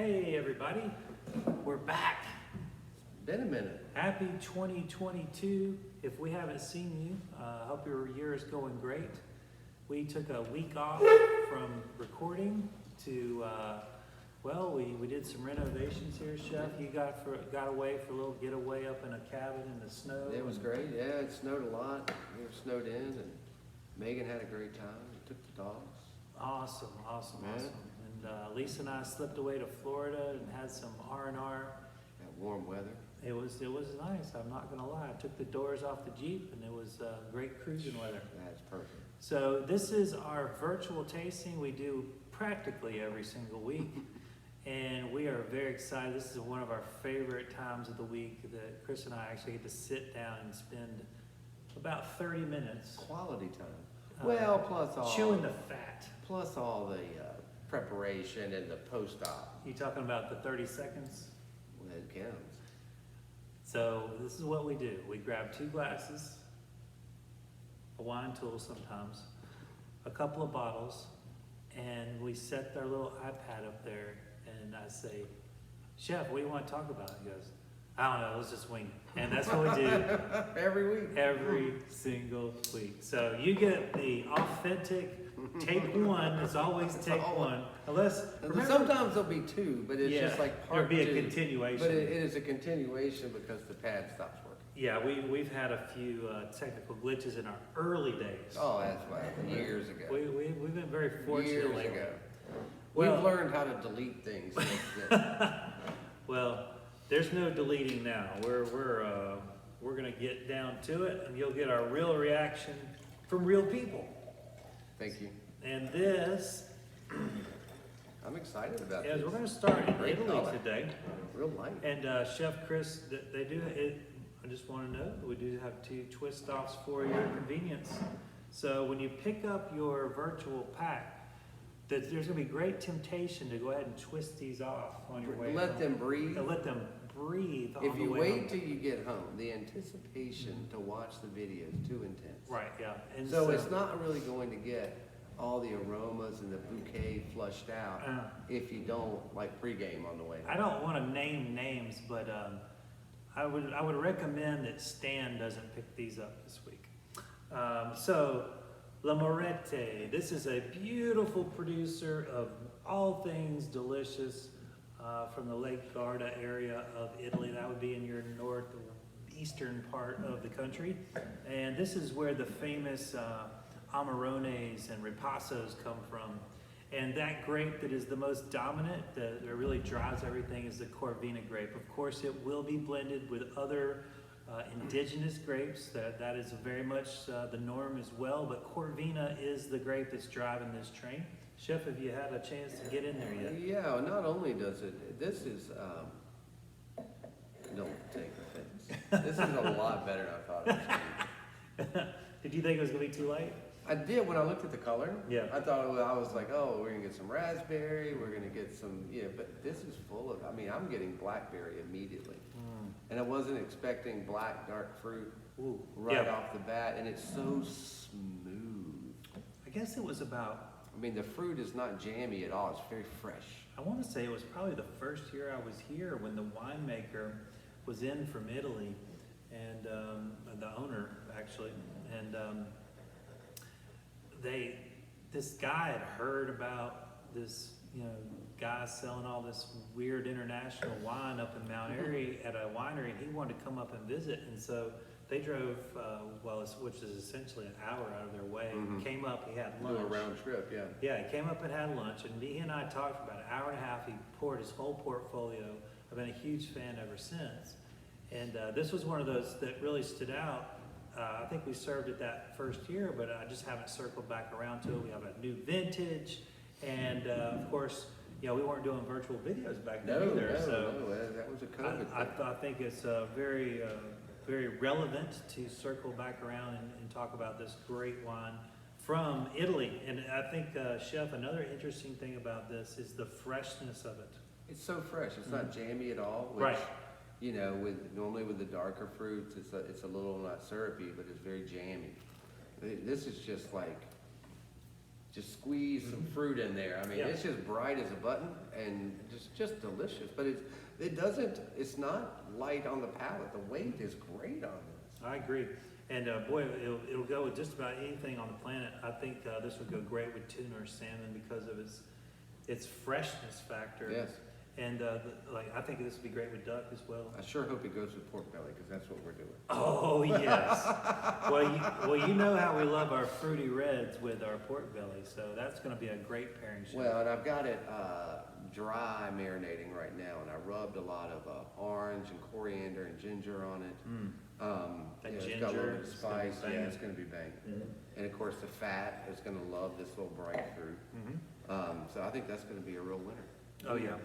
Hey everybody, we're back. Been a minute. Happy 2022. If we haven't seen you, I hope your year is going great. We took a week off from recording to, we did some renovations here, Chef. You got away for a little getaway up in a cabin in the snow. It was great. Yeah, it snowed a lot. We were snowed in, and Megan had a great time. We took the dogs. Awesome. And Lisa and I slipped away to Florida and had some R&R. That warm weather. It was nice. I'm not gonna lie. I took the doors off the Jeep, and it was great cruising weather. That's perfect. So this is our virtual tasting we do practically every single week, and we are very excited. This is one of our favorite times of the week that Chris and I actually get to sit down and spend about 30 minutes. Quality time. Well, plus all chewing the fat. Plus all the preparation and the post-op. You talking about the 30 seconds? Well, it counts. So this is what we do. We grab 2 glasses, a wine tool sometimes, a couple of bottles, and we set our little iPad up there, and I say, Chef, what do you want to talk about? He goes, I don't know, let's just wing it. And that's what we do every week. Every single week. So you get the authentic take one. It's always take one. Unless sometimes there'll be 2, but it's just like part 2. There'll be a continuation. But it is a continuation because the pad stops working. Yeah, we've had a few technical glitches in our early days. Oh, that's right. Years ago. We've been very fortunate. Years ago. Well, we've learned how to delete things since then. Well, there's no deleting now. We're gonna get down to it, and you'll get our real reaction from real people. Thank you. And this, I'm excited about as this. we're gonna start in Great Italy color. today. Real light. And Chef Chris, they do it. I just want to know we do have 2 twist offs for your convenience. So when you pick up your virtual pack, there's going to be great temptation to go ahead and twist these off on your way Let home. them breathe. Let them breathe. If on you the way wait home. till you get home, the anticipation to watch the video is too intense. Right. Yeah. And so it's not really going to get all the aromas and the bouquet flushed out if you don't like pregame on the way home. I don't want to name names, but I would recommend that Stan doesn't pick these up this week. So La Morete, this is a beautiful producer of all things delicious from the Lake Garda area of Italy. That would be in your northeastern part of the country. And this is where the famous Amarones and Ripassos come from. And that grape that is the most dominant, that really drives everything, is the Corvina grape. Of course, it will be blended with other indigenous grapes. That is very much the norm as well. But Corvina is the grape that's driving this train. Chef, have you had a chance to get in there yet? Yeah, not only does it, this is, don't take offense. This is a lot better than I thought it was going to be. Did you think it was going to be too light? I did when I looked at the color. Yeah. I thought I was like, oh, we're gonna get some raspberry, we're gonna get some, but this is full of. I mean, I'm getting blackberry immediately, and I wasn't expecting black dark fruit off the bat, and it's so smooth. I guess it was about. I mean, the fruit is not jammy at all. It's very fresh. I want to say it was probably the first year I was here when the winemaker was in from Italy, and the owner actually, and. This guy had heard about this, guy selling all this weird international wine up in Mount Airy at a winery, and he wanted to come up and visit. And so they drove, which is essentially an hour out of their way. Came up, he had lunch. Do a round trip, yeah. Yeah, he came up and had lunch, and he and I talked for about an hour and a half. He poured his whole portfolio. I've been a huge fan ever since. And this was one of those that really stood out. I think we served it that first year, but I just haven't circled back around to it. We have a new vintage, and of course, we weren't doing virtual videos back then either. No, that was a COVID thing. I think it's very, very relevant to circle back around and talk about this great wine from Italy. And I think, Chef, another interesting thing about this is the freshness of it. It's so fresh. It's not jammy at all. Right. Normally with the darker fruits, it's a little not syrupy, but it's very jammy. This is just just squeeze some fruit in there. I mean, Yeah. it's just bright as a button and just delicious. But it's not light on the palate. The weight is great on this. I agree. And boy, it'll go with just about anything on the planet. I think this would go great with tuna or salmon because of its freshness factor. Yes. And I think this would be great with duck as well. I sure hope it goes with pork belly because that's what we're doing. Oh yes. well, you know how we love our fruity reds with our pork belly, so that's going to be a great pairing. Well, and I've got it dry marinating right now, and I rubbed a lot of orange and coriander and ginger on it. That It's ginger, got a little bit of it's gonna be spice. banging. Yeah, it's going to be banging. And of course, the fat is going to love this little bright fruit. So I think that's going to be a real winner. Oh yeah.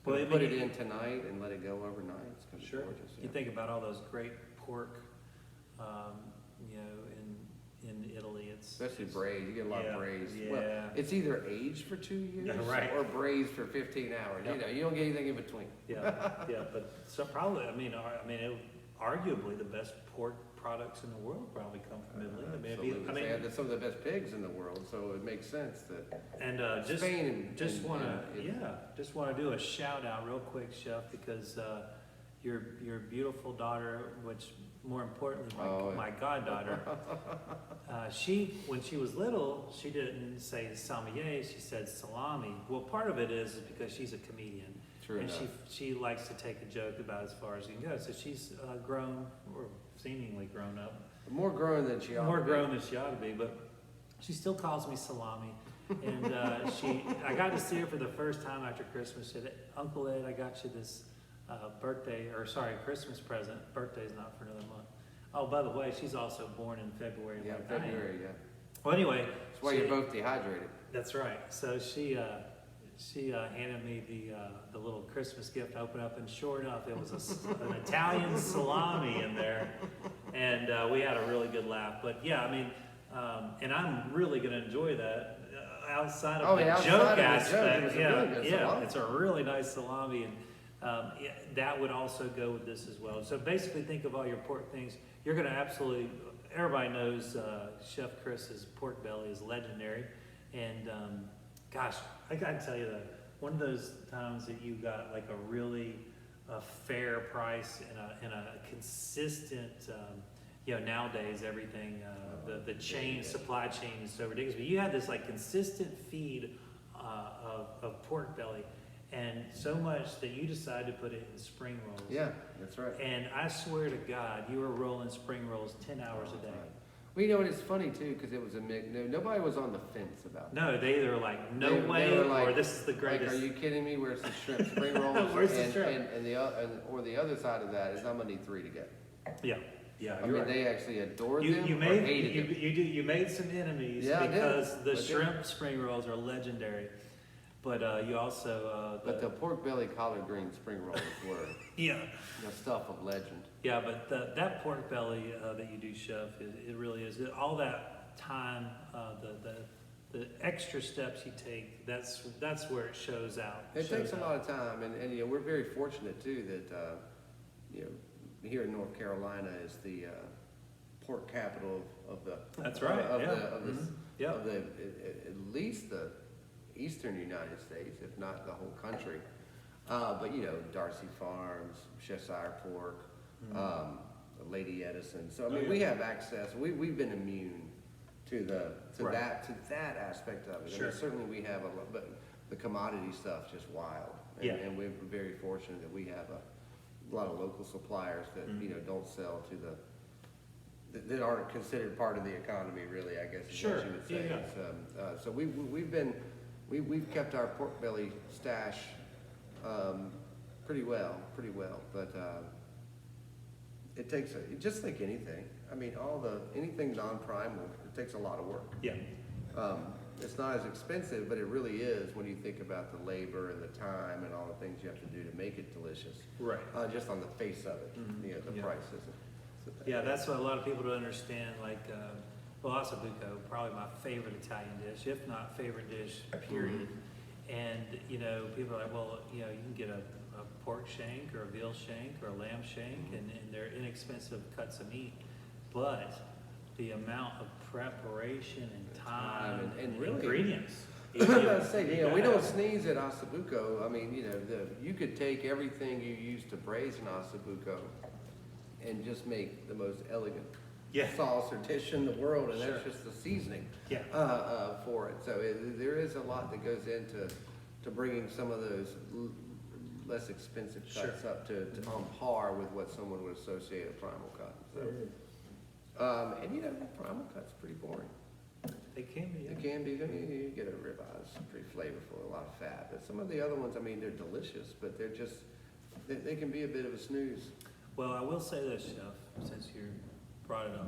Well, put it in tonight and let it go overnight. It's going to be Sure. gorgeous. You think about all those great pork, in Italy, Especially braised. You get a lot of braised. Yeah. Well, it's either aged for 2 years Right. or braised for 15 hours. Yep. You don't get anything in between. Yeah, but so probably, arguably the best pork products in the world probably come from Italy. Absolutely. They have some of the best pigs in the world, so it makes sense that And Spain just want to do a shout out real quick, Chef, because your beautiful daughter, which more importantly my goddaughter, when she was little, she didn't say salmier, she said salami. Well, part of it is because she's a comedian. True and enough. she likes to take a joke about as far as you can go. So she's grown, or seemingly grown up. More grown than she ought to be. More grown than she ought to be, but she still calls me salami. And I got to see her for the first time after Christmas. She said, Uncle Ed, I got you this Christmas present. Birthday's not for another month. Oh, by the way, she's also born in February. Yeah, like I am. February, yeah. Well, anyway. That's why you're both dehydrated. That's right. So she handed me the little Christmas gift I opened up, and sure enough, it was an Italian salami in there, and we had a really good laugh. But yeah, and I'm really going to enjoy that outside of the joke aspect. It's a really nice salami, and that would also go with this as well. So basically, think of all your pork things. You're going to absolutely. Everybody knows Chef Chris's pork belly is legendary, and gosh, I gotta tell you that one of those times that you got like a really fair price and a consistent, nowadays everything, the supply chain is so ridiculous, but you had this like consistent feed of pork belly, and so much that you decided to put it in spring rolls. Yeah, that's right. And I swear to God, you were rolling spring rolls 10 hours a day. Well, you know, and it's funny too, because it was a mix. Nobody was on the fence about it. No, they either were like, no way, they were like, or this is the greatest. Like, are you kidding me? Where's the shrimp spring rolls? Where's the shrimp? And the other side of that is I'm gonna need 3 to get. Yeah. I mean, right. they actually adored them You or made hated them. you made some enemies because the shrimp spring rolls are legendary. But you also but the pork belly collard green spring rolls were the stuff of legend. Yeah, but that pork belly that you do, Chef, it really is. All that time, the extra steps you take, that's where it shows out. It takes a lot of time, and we're very fortunate too that here in North Carolina is the pork capital of the. That's right. Of the at least the eastern United States, if not the whole country. But Darcy Farms, Cheshire Pork, Lady Edison. So I mean, we have access. We've been immune to that aspect of it. Sure. I mean, certainly we have a lot, but the commodity stuff just wild. And we're very fortunate that we have a lot of local suppliers that don't sell to that aren't considered part of the economy, really. I guess is what you would say. Yeah. So we've kept our pork belly stash pretty well, but it takes just like anything. I mean, anything non-primal, it takes a lot of work. Yeah. It's not as expensive, but it really is when you think about the labor and the time and all the things you have to do to make it delicious. Right. Just on the face of it, the price isn't. Yeah, that's what a lot of people don't understand. Like, ossobuco, probably my favorite Italian dish, if not favorite dish, period. And, people are like, well, you can get a pork shank or a veal shank or a lamb shank, and they're inexpensive cuts of meat. But the amount of preparation and time and really ingredients. I was about to say, we don't sneeze at ossobuco. I mean, you could take everything you use to braise an ossobuco and just make the most elegant sauce or dish in the world, and that's just the seasoning for it. So there is a lot that goes into bringing some of those less expensive cuts up to on par with what someone would associate a primal cut. So, primal cut's pretty boring. They can be. It can be. You get a ribeye, it's pretty flavorful, a lot of fat. But some of the other ones, I mean, they're delicious, but they're just they can be a bit of a snooze. Well, I will say this, Chef, since you brought it up.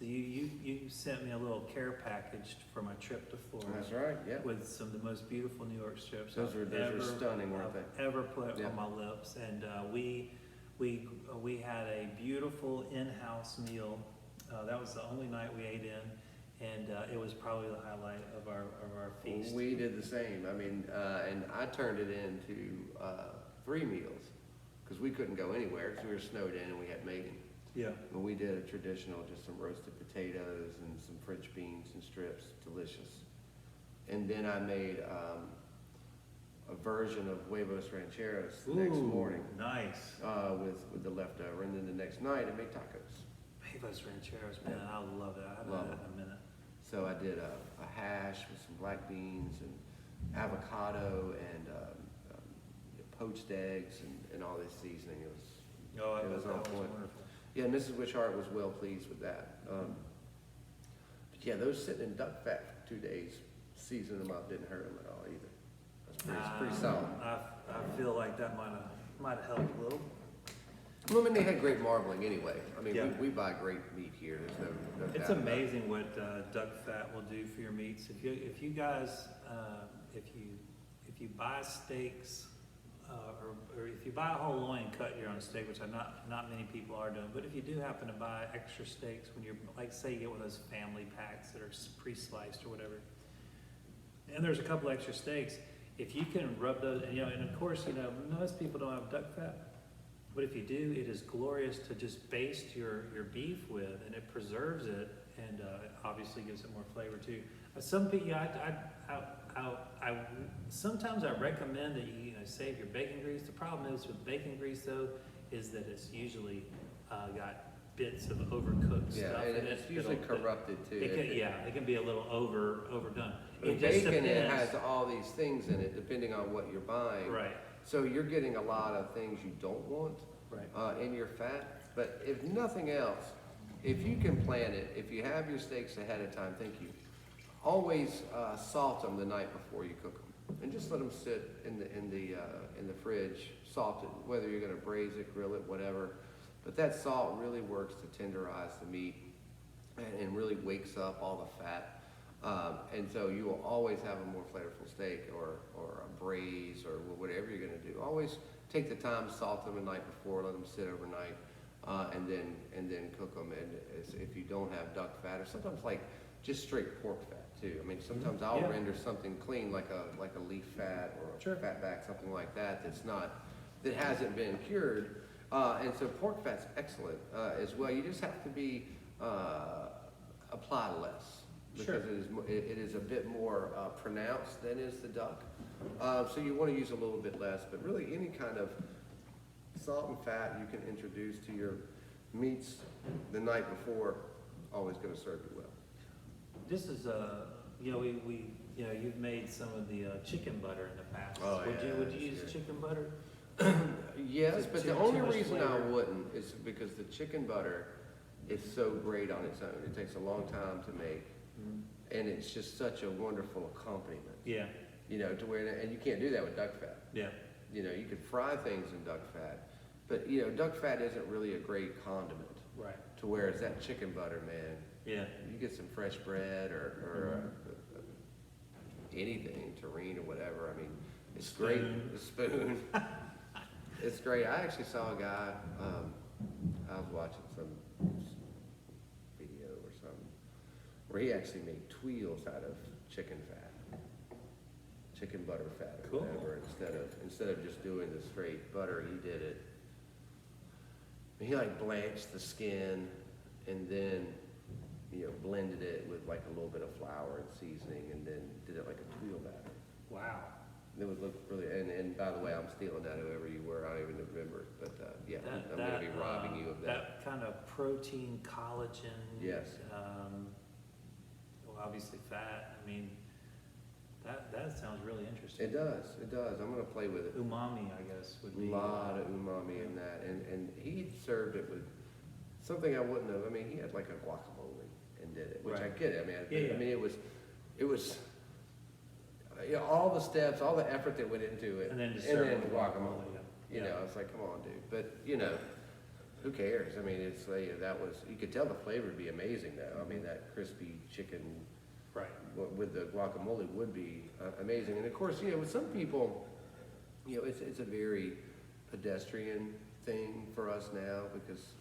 You sent me a little care package for my trip to Florida. That's right, yeah. With some of the most beautiful New York strips those are stunning, weren't they? Ever put on my lips. And we had a beautiful in-house meal. That was the only night we ate in, and it was probably the highlight of our feast. We did the same. I mean, and I turned it into 3 meals because we couldn't go anywhere because we were snowed in and we had Megan. Yeah. But we did a traditional, just some roasted potatoes and some French beans and strips, delicious. And then I made a version of huevos rancheros the next morning. Nice. With the leftover, and then the next night I made tacos. Huevos rancheros, man, I love it. I haven't had that in a minute. So I did a hash with some black beans and avocado and poached eggs and all this seasoning. It was on point. Wonderful. Yeah, Mrs. Wishart was well pleased with that. But yeah, those sitting in duck fat for 2 days, seasoning them up didn't hurt them at all either. That's pretty solid. I feel like that might have helped a little. Well, I mean, they had great marbling anyway. I mean, we buy great meat here. There's no It's doubt amazing what duck fat will do for your meats. If you guys, if you buy steaks, or if you buy a whole loin cut your own steak, which not many people are doing, but if you do happen to buy extra steaks when you're, like, say you get one of those family packs that are pre-sliced or whatever, and there's a couple extra steaks, if you can rub those, and of course, most people don't have duck fat, but if you do, it is glorious to just baste your beef with, and it preserves it, and obviously gives it more flavor too. Some people, sometimes I recommend that you save your bacon grease. The problem is with bacon grease though, is that it's usually got bits of overcooked stuff. Yeah, and it's usually corrupted too. It can be a little overdone. But bacon, it has all these things in it, depending on what you're buying. Right. So you're getting a lot of things you don't want in your fat. But if nothing else, if you can plan it, if you have your steaks ahead of time, always salt them the night before you cook them, and just let them sit in the fridge, salted. Whether you're going to braise it, grill it, whatever. But that salt really works to tenderize the meat and really wakes up all the fat. And so you will always have a more flavorful steak or a braise or whatever you're going to do. Always take the time, salt them the night before, let them sit overnight, and then cook them. And if you don't have duck fat, or sometimes like just straight pork fat too. I mean, sometimes I'll render something clean like a leaf fat or a fat back, something like that that hasn't been cured. And so pork fat's excellent as well. You just have to be apply less. Because it is a bit more pronounced than is the duck. So you want to use a little bit less, but really any kind of salt and fat you can introduce to your meats the night before, always going to serve you well. This is you've made some of the chicken butter in the past. Oh, would you use chicken butter? Yes, but the only reason I wouldn't is because the chicken butter is so great on its own. It takes a long time to make. And it's just such a wonderful accompaniment. Yeah. To where, and you can't do that with duck fat. Yeah. You could fry things in duck fat, but duck fat isn't really a great condiment. Right. To where it's that chicken butter, man. Yeah. You get some fresh bread or anything, terrine or whatever. I mean, it's great. The spoon. It's great. I actually saw a guy, I was watching some video or something, where he actually made tuiles out of chicken fat, chicken butter fat or whatever, instead of just doing the straight butter. He did it. He like blanched the skin, and then blended it with like a little bit of flour and seasoning, and then did it like a tuile batter. Wow. It would look really, and by the way, I'm stealing that whoever you were, I don't even remember, but yeah, I'm gonna be robbing you of that. That kind of protein, collagen. Yes. Well, obviously fat. I mean, that sounds really interesting. It does. I'm gonna play with it. Umami, I guess, would be. A lot of umami in that, and he served it with something I wouldn't have. I mean, he had like a guacamole and did it, which I Right. get it. I mean, Yeah. I mean, it was. All the steps, all the effort that went into it, And then just serve it with guacamole. Yeah. You know, it's like, come on, dude. But who cares? I mean, it's like that was. You could tell the flavor would be amazing, though. I mean, that crispy chicken, Right. with the guacamole would be amazing. And of course, with some people, it's a very pedestrian thing for us now because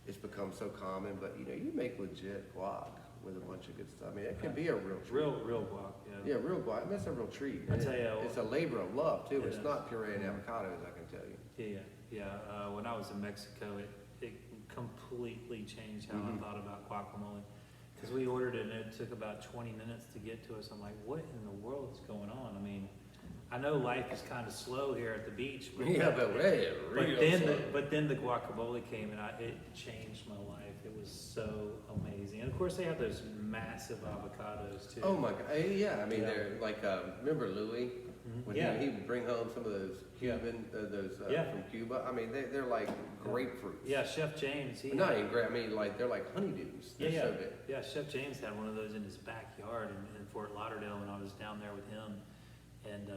it's become so common. But you make legit guac with a bunch of good stuff. I mean, it can be a real treat. Real guac. Yeah. Yeah, real guac. I mean, it's a real treat. I And tell you, it's a labor of love too. it It's is. not puree and avocados, I can tell you. Yeah. When I was in Mexico, it completely changed how I thought about guacamole. Because we ordered it and it took about 20 minutes to get to us. I'm like, what in the world is going on? I mean, I know life is kind of slow here at the beach, but but then the guacamole came and it changed my life. It was so amazing. And of course, they have those massive avocados too. Oh my God! Yeah, I mean, Yeah. they're like, remember Louis? When Yeah. he would bring home some of those Cuban, from Cuba. I mean, they're like grapefruits. Yeah, Chef James. Not even grape. I mean, like they're like honeydews. They're so big. Yeah, Chef James had one of those in his backyard in Fort Lauderdale when I was down there with him, and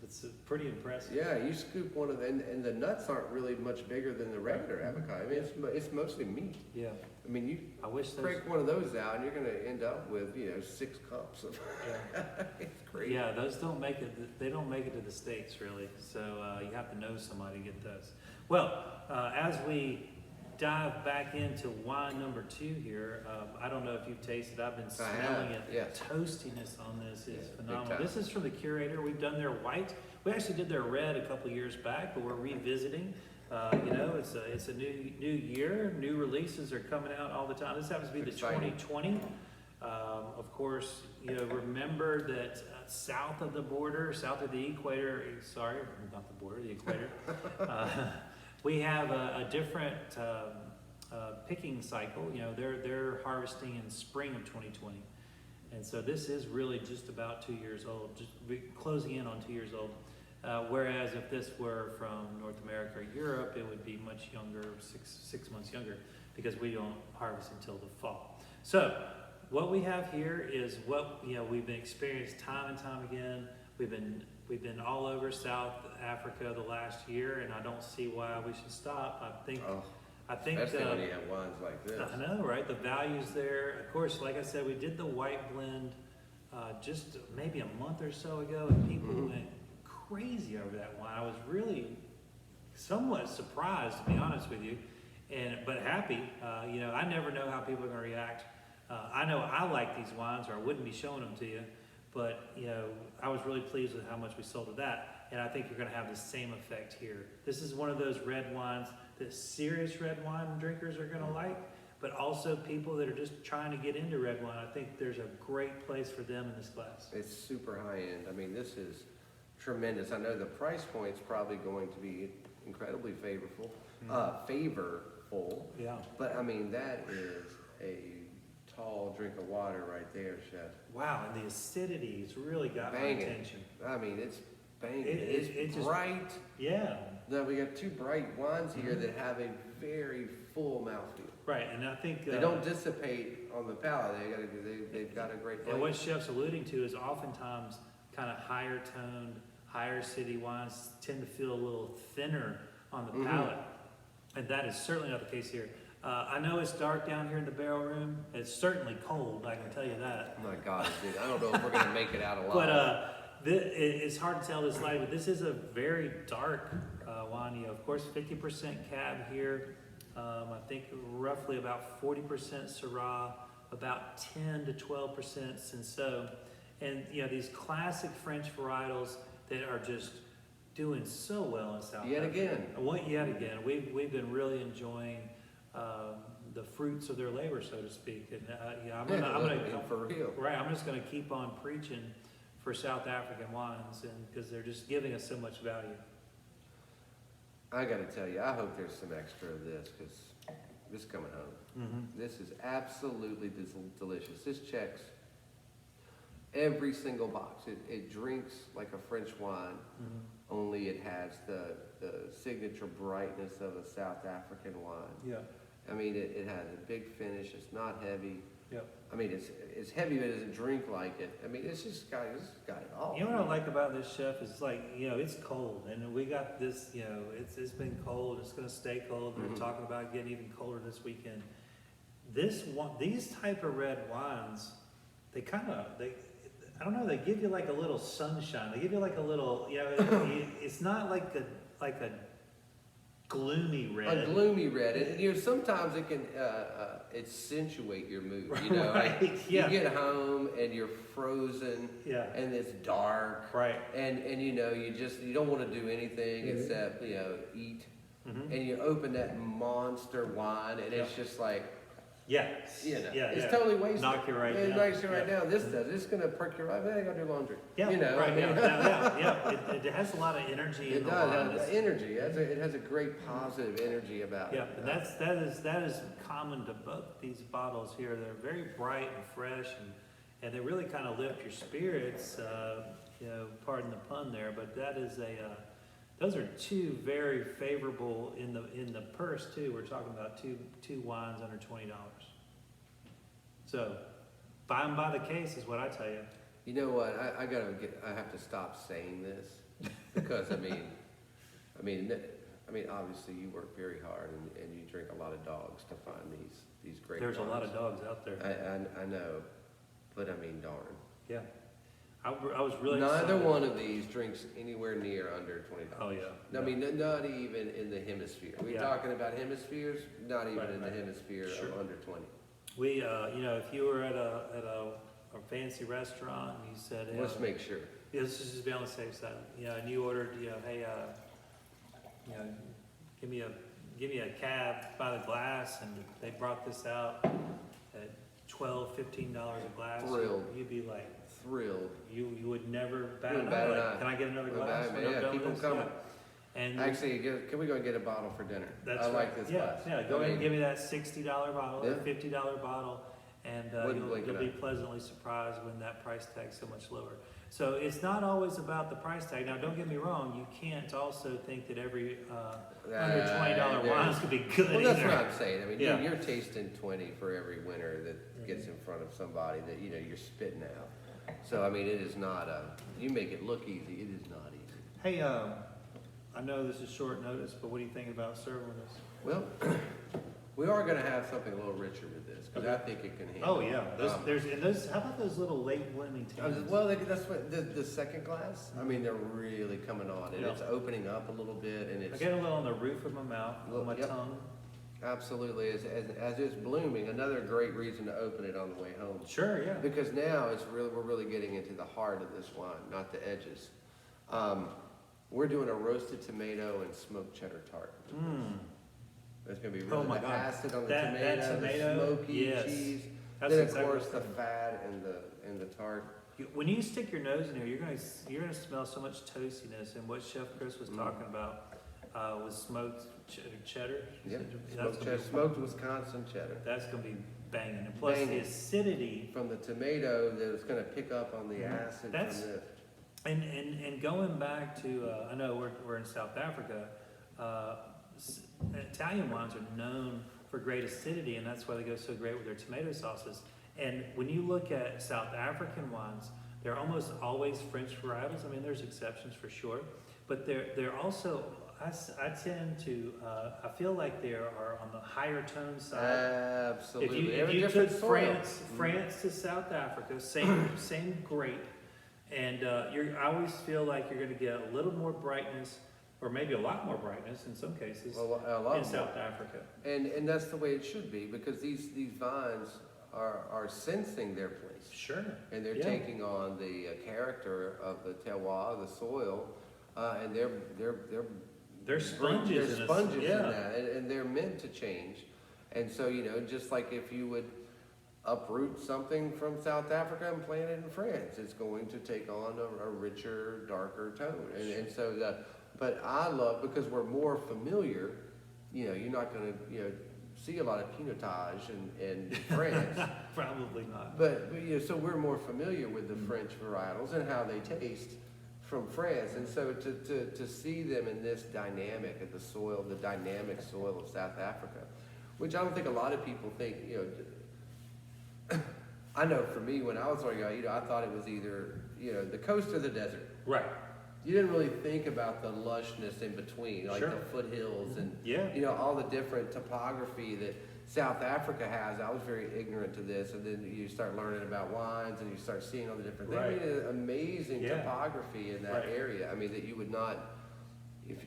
it's pretty impressive. Yeah, you scoop one of them, and the nuts aren't really much bigger than the regular avocado. I mean, it's mostly meat. Yeah. I mean, you I wish those. break one of those out, and you're going to end up with 6 cups of. Yeah. It's crazy. Yeah, those don't make it. They don't make it to the States really. So you have to know somebody to get those. Well, as we dive back into wine number 2 here, I don't know if you've tasted. I've been smelling it. Yes. The toastiness on this is big phenomenal. time. This is from the Curator. We've done their white. We actually did their red a couple years back, but we're revisiting. It's a new year. New releases are coming out all the time. This happens to be the Exciting. 2020. Of course, remember that south of the border, south of the equator, sorry, not the border, the equator, we have a different picking cycle. They're harvesting in spring of 2020. And so this is really just about 2 years old, just closing in on 2 years old. Whereas if this were from North America or Europe, it would be much younger, six months younger, because we don't harvest until the fall. So what we have here is what we've been experienced time and time again. We've been all over South Africa the last year, and I don't see why we should stop. I think Especially when you have wines like this. I know, right? The value's there. Of course, like I said, we did the white blend just maybe a month or so ago, and people went crazy over that wine. I was really somewhat surprised, to be honest with you, but happy. I never know how people are going to react. I know I like these wines, or I wouldn't be showing them to you. But I was really pleased with how much we sold of that, and I think you're going to have the same effect here. This is one of those red wines that serious red wine drinkers are going to like, but also people that are just trying to get into red wine. I think there's a great place for them in this class. It's super high end. I mean, this is tremendous. I know the price point's probably going to be incredibly favorable. Yeah. But I mean, that is a tall drink of water right there, Chef. Wow, and the acidity's really got Banging. my attention. I mean, it's banging. It It's just- bright. Yeah. Now we got 2 bright wines here that have a very full mouthfeel. Right, and I think They don't dissipate on the palate. They've got a great and flavor. what Chef's alluding to is oftentimes kind of higher toned, higher city wines tend to feel a little thinner on the palate. And that is certainly not the case here. I know it's dark down here in the barrel room. It's certainly cold, I can tell you that. Oh my God, dude! I don't know if we're gonna make it out alive. But it's hard to tell this light, but this is a very dark wine. Of course, 50% cab here. I think roughly about 40% Syrah, about 10 to 12% Cinsault. And these classic French varietals that are just doing so well in South Africa. Yet again. Yet again. We've been really enjoying the fruits of their labor, so to speak. And I'm for real. right. I'm just going to keep on preaching for South African wines, and because they're just giving us so much value. I got to tell you, I hope there's some extra of this because this is coming home. Mm-hmm. This is absolutely delicious. This checks every single box. It drinks like a French wine, only it has the signature brightness of a South African wine. Yeah. I mean, it has a big finish. It's not heavy. Yep. I mean, it's heavy, but it doesn't drink like it. I mean, it's got it all. You know what I like about this, Chef, is like, it's cold, and we got this, it's been cold, it's gonna stay cold. We're talking about getting even colder this weekend. These type of red wines, I don't know, they give you like a little sunshine. They give you like a little, it's not like a gloomy red. A gloomy red, and sometimes it can accentuate your mood. Right, like, yeah. You get home and you're frozen, yeah, and it's dark, right, and you don't want to do anything except eat, and you open that monster wine, and it's just like. It's totally wasted. Knock you right down. It knocks you right down. This does. It's going to perk your life. I got to do laundry. Yeah, right. It has a lot of energy. It does. Has energy. It has a great positive energy about it. Yeah, and that is common to both these bottles here. They're very bright and fresh, and they really kind of lift your spirits. Pardon the pun there, but that is those are two very favorable in the purse too. We're talking about two wines under $20. So buy them by the case is what I tell you. You know what? I have to stop saying this because I mean, obviously you work very hard and you drink a lot of dogs to find these great. There's wines. a lot of dogs out there. I know, but I mean, darn. Yeah. I was really Neither excited. one of these drinks anywhere near under $20. Oh yeah. I mean, not even in the hemisphere. We're talking about hemispheres, not even in the hemisphere of under 20. We, if you were at a fancy restaurant and you said, hey, Let's make sure. Yeah, let's just be on the safe side. And you ordered, hey, give me a cab by the glass, and they brought this out at $12, $15 a glass. Thrilled. You'd be like. Thrilled. You would never bat an an eye. eye. Can I get another glass? Keep them coming. Yeah. And actually, can we go and get a bottle for dinner? That's I right. like this glass. Yeah, go ahead and give me that $60 bottle, that $50 bottle, and you'll be pleasantly surprised when that price tag's so much lower. So it's not always about the price tag. Now, don't get me wrong. You can't also think that every under $20 wines could be good. Well, that's either. what I'm saying. I mean, you're tasting 20 for every winner that gets in front of somebody that you're spitting out. So I mean, it is not you make it look easy. It is not easy. Hey, I know this is short notice, but what do you think about serving this? Well, we are going to have something a little richer with this because I think it can handle. Oh yeah, those. How about those little late blooming tannins? Well, that's what the second glass. I mean, they're really coming on, and it's opening up a little bit, and it's. I get a little on the roof of my mouth, on my tongue. Absolutely, as it's blooming, another great reason to open it on the way home. Sure, yeah. Because now we're really getting into the heart of this wine, not the edges. We're doing a roasted tomato and smoked cheddar tart. It's going to be really the acid on the tomato, the smoky cheese. That's then of course the fat and the tart. When you stick your nose in here, you're gonna smell so much toastiness. And what Chef Chris was talking about was smoked cheddar. Yep, smoked Wisconsin cheddar. That's gonna be banging, and plus the acidity from the tomato that's gonna pick up on the acid from this. And going back to, I know we're in South Africa. Italian wines are known for great acidity, and that's why they go so great with their tomato sauces. And when you look at South African wines, they're almost always French varietals. I mean, there's exceptions for sure, but they're also. I tend to. I feel like they are on the higher tone side. Absolutely. If you took France to South Africa, same grape, and I always feel like you're going to get a little more brightness, or maybe a lot more brightness in some cases, in South Africa. And that's the way it should be, because these vines are sensing their place. Sure. And they're taking on the character of the terroir, the soil, and they're sponges. They're sponges in that, and they're meant to change. And so, you know, just like if you would uproot something from South Africa and plant it in France, it's going to take on a richer, darker tone. And so but I love, because we're more familiar, you know, you're not going to, you know, see a lot of pinotage in France. Probably not. But you know, so we're more familiar with the French varietals and how they taste from France. And so to see them in this dynamic of the soil, the dynamic soil of South Africa, which I don't think a lot of people think, you know, I know for me, when I was like, you know, I thought it was either, you know, the coast or the desert. Right. You didn't really think about the lushness in between, like the foothills and, you know, all the different topography that South Africa has. I was very ignorant to this, and then you start learning about wines and you start seeing all the different things. I mean, amazing topography in that area. I mean, that you would not, if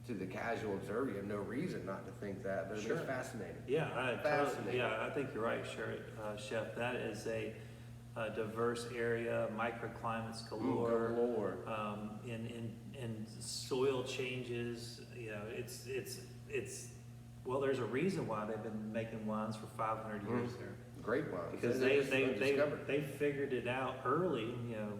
to the casual observer, you have no reason not to think that, but it's fascinating. Yeah, fascinating. I think you're right, Chef. That is a diverse area, microclimates galore. In soil changes, you know, it's well, there's a reason why they've been making wines for 500 years there. Great wines. Because they figured it out early, you know,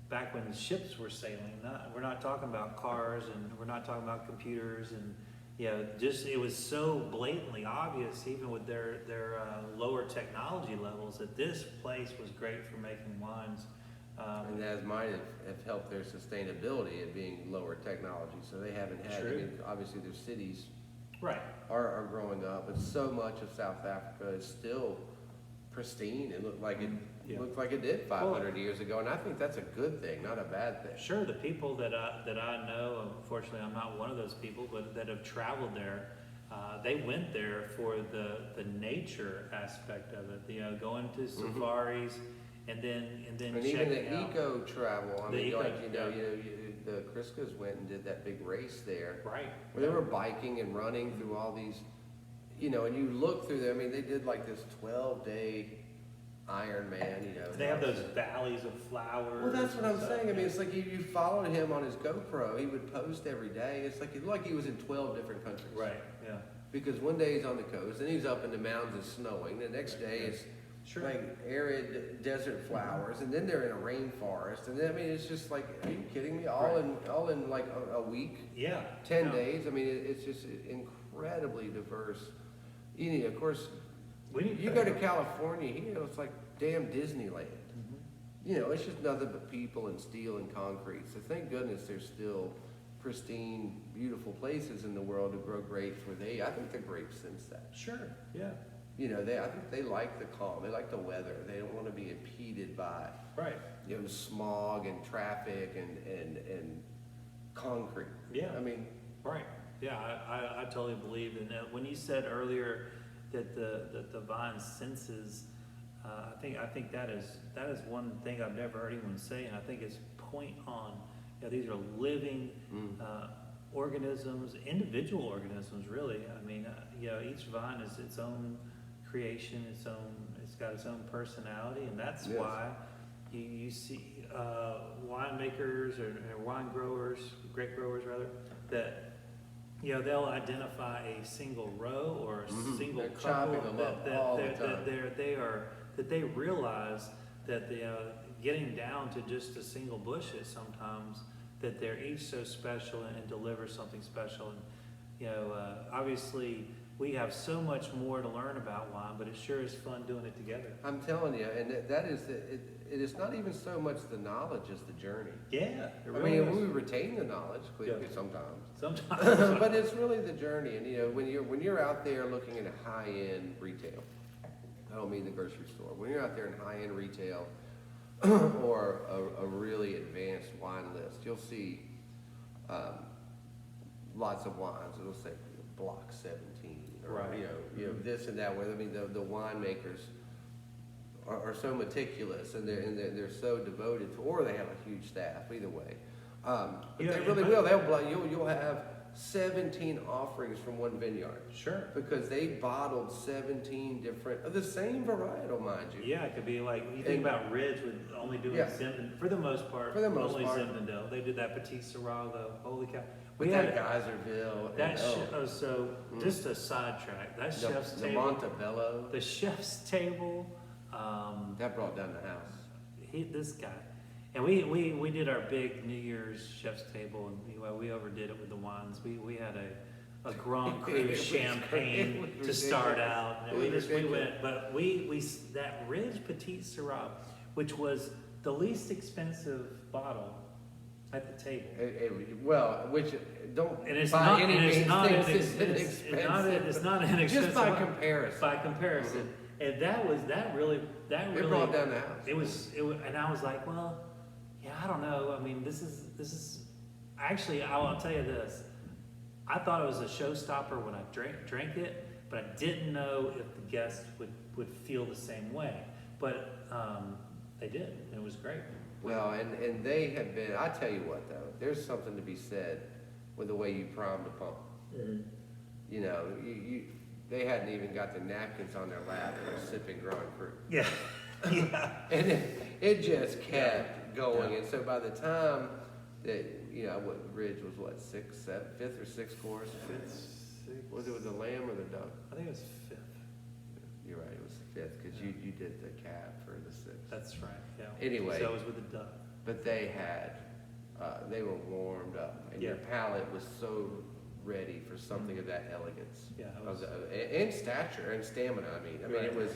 back when the ships were sailing. We're not talking about cars, and we're not talking about computers, and you know, just it was so blatantly obvious, even with their lower technology levels, that this place was great for making wines. And as might have helped their sustainability at being lower technology, so they haven't had. I mean, obviously, their cities are growing up, but so much of South Africa is still pristine. It looked like it did 500 years ago, and I think that's a good thing, not a bad thing. Sure, the people that I know, unfortunately, I'm not one of those people, but that have traveled there, they went there for the nature aspect of it. You know, going to safaris. And then even the eco travel. I mean, the Criscos went and did that big race there, right? Where they were biking and running through all these, you know, and you look through there. I mean, they did like this 12-day Ironman. You know, they have those valleys of flowers. Well, that's what I'm saying. I mean, it's like you followed him on his GoPro. He would post every day. It's like he was in 12 different countries. Right. Yeah. Because one day he's on the coast, and he's up in the mountains, it's snowing. The next day it's like arid desert flowers, and then they're in a rainforest, and then, I mean, it's just like, are you kidding me? All in like a week, 10 days. I mean, it's just incredibly diverse. You know, of course, you go to California, you know, it's like damn Disneyland. You know, it's just nothing but people and steel and concrete. So thank goodness there's still pristine, beautiful places in the world to grow grapes where I think the grapes sense that. Sure. Yeah. You know, I think they like the calm. They like the weather. They don't want to be impeded by, you know, smog and traffic and concrete. Yeah. I mean, Yeah, I totally believe in that. When you said earlier that the vine senses, I think that is one thing I've never heard anyone say, and I think it's point on. You know, these are living organisms, individual organisms, really. I mean, you know, each vine is its own creation, it's got its own personality, and that's why you see winemakers or wine growers, grape growers rather, that, you know, they'll identify a single row or a single couple that they realize that getting down to just a single bush is sometimes that they're each so special and deliver something special. And you know, obviously we have so much more to learn about wine, but it sure is fun doing it together. I'm telling you, and that is it is not even so much the knowledge as the journey. Yeah, I mean, we retain the knowledge clearly sometimes, but it's really the journey. And you know, when you're out there looking at a high-end retail, I don't mean the grocery store. When you're out there in high-end retail or a really advanced wine list, you'll see lots of wines. It'll say Block 17, or you know this and that. Where I mean, the winemakers are so meticulous and they're so devoted to, or they have a huge staff. Either way, but they really will. You'll have 17 offerings from one vineyard. Sure. Because they bottled 17 different, of the same varietal, mind you. Yeah, it could be like, you think about Ridge with only doing Zinfandel, for the most part. For the most only part. Zinfandel. They did that Petit Syrah though, holy cow. With that Geyserville. Just a sidetrack, that the, chef's the table. Montebello. The chef's table, That brought down the house. this guy. And we did our big New Year's chef's table, and we overdid it with the wines. We had a Grand Cru champagne to start out, and we went. But we that Ridge Petit Syrah, which was the least expensive bottle at the table. Which don't And it's by not, any and it's means not, think it's, it's it's, inexpensive. it's not inexpensive. Just by comparison. By comparison, and that really It brought down the house. It was, and I was like, well, yeah, I don't know. I mean, this is actually, I'll tell you this. I thought it was a showstopper when I drank it, but I didn't know if the guests would feel the same way. But they did. It was great. Well, and they have been, I tell you what though, there's something to be said with the way you primed the pump. Mm-hmm. You know, they hadn't even got the napkins on their lap and were sipping Grand Cru. Yeah. Yeah. And it just kept going. Yeah. And so by the time that, what Ridge was fifth or sixth course? Fifth, sixth. Was it with the lamb or the duck? I think it was fifth. You're right, it was the fifth because you did the cab for the sixth. That's right. Yeah. Anyway. So I was with the duck. But they had, they were warmed up, and your palate was so ready for something of that elegance. Yeah, it was, And stature and stamina. I mean, Right. it was.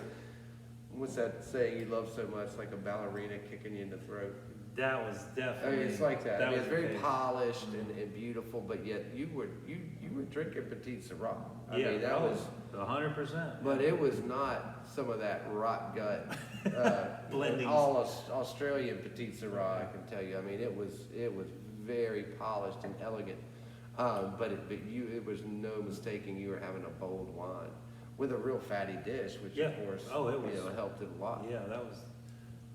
What's that saying you love so much, like a ballerina kicking you in the throat? that was definitely. It's like that. was It's very amazing. polished and beautiful, but yet you were drinking Petit Syrah. I mean, that was 100%. But it was not some of that rot gut, Blendings. all Australian Petit Syrah. I can tell you. I mean, it was very polished and elegant. But it was no mistaking you were having a bold wine with a real fatty dish, which Yeah. of course It was. helped it a lot. Yeah, that was.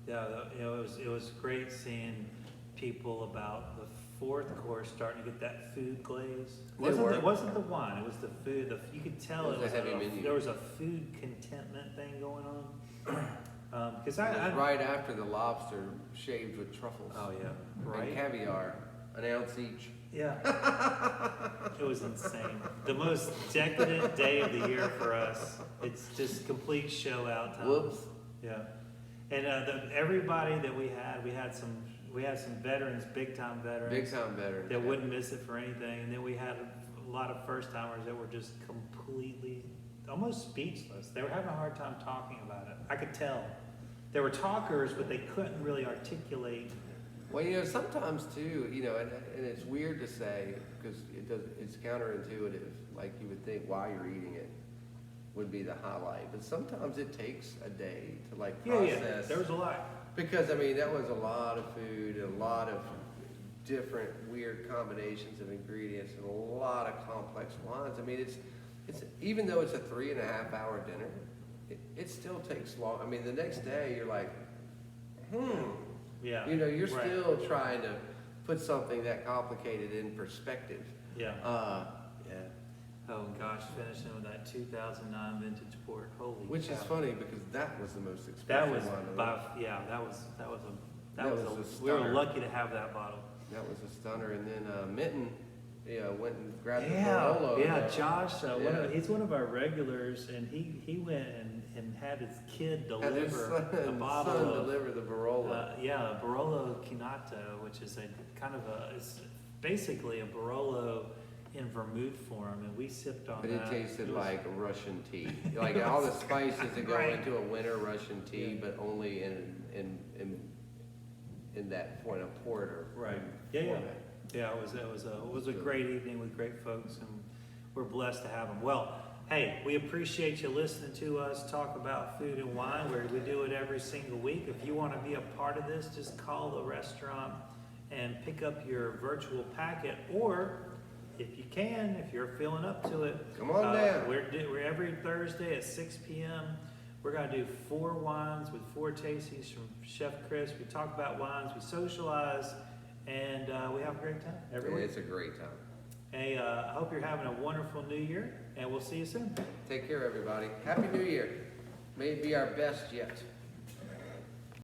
Yeah, it was great seeing people about the fourth course starting to get that food glaze. It wasn't the wine; it was the food. You could tell It was a heavy menu. There was a food contentment thing going on. Because It was right after the lobster shaved with truffles. Oh yeah, And right. caviar, an ounce each. Yeah. It was insane. The most decadent day of the year for us. It's just complete show out time. Whoops. Yeah. And everybody that we had some veterans, big time veterans. Big time veterans. That wouldn't miss it for anything. And then we had a lot of first timers that were just completely, almost speechless. They were having a hard time talking about it. I could tell. They were talkers, but they couldn't really articulate. Well, sometimes too, and it's weird to say because it's counterintuitive. Like you would think while you're eating it would be the highlight, but sometimes it takes a day to process. Yeah. There was a lot. Because that was a lot of food, and a lot of different weird combinations of ingredients, and a lot of complex wines. I mean, it's even though it's a 3.5 hour dinner, it still takes long. I mean, the next day you're like, Yeah. You're still trying to put something that complicated in perspective. Yeah. Yeah. Oh gosh, finishing with that 2009 vintage port. Holy Which cow. is funny because that was the most expensive That was one. we were lucky to have that bottle. That was a stunner. And then Minton, went and grabbed the Yeah, Barolo. Josh. He's one of our regulars, and he went and had his kid Had his deliver a bottle son of deliver the Barolo. a Barolo Chinato, which is it's basically a Barolo in vermouth form, and we sipped on But that. it tasted like Russian tea, like all the spices that go Right. into a winter Russian tea, Yeah. but only in that point of porter. Right. Yeah. format. Yeah, it was a great evening with great folks, and we're blessed to have them. Well, hey, we appreciate you listening to us talk about food and wine. We do it every single week. If you want to be a part of this, just call the restaurant and pick up your virtual packet, or if you can, if you're feeling up to it, Come on down. We're every Thursday at 6 p.m. We're going to do 4 wines with 4 tastings from Chef Chris. We talk about wines, we socialize, and we have a great time every week. It's a great time. Hey, I hope you're having a wonderful new year, and we'll see you soon. Take care, everybody. Happy New Year. May it be our best yet.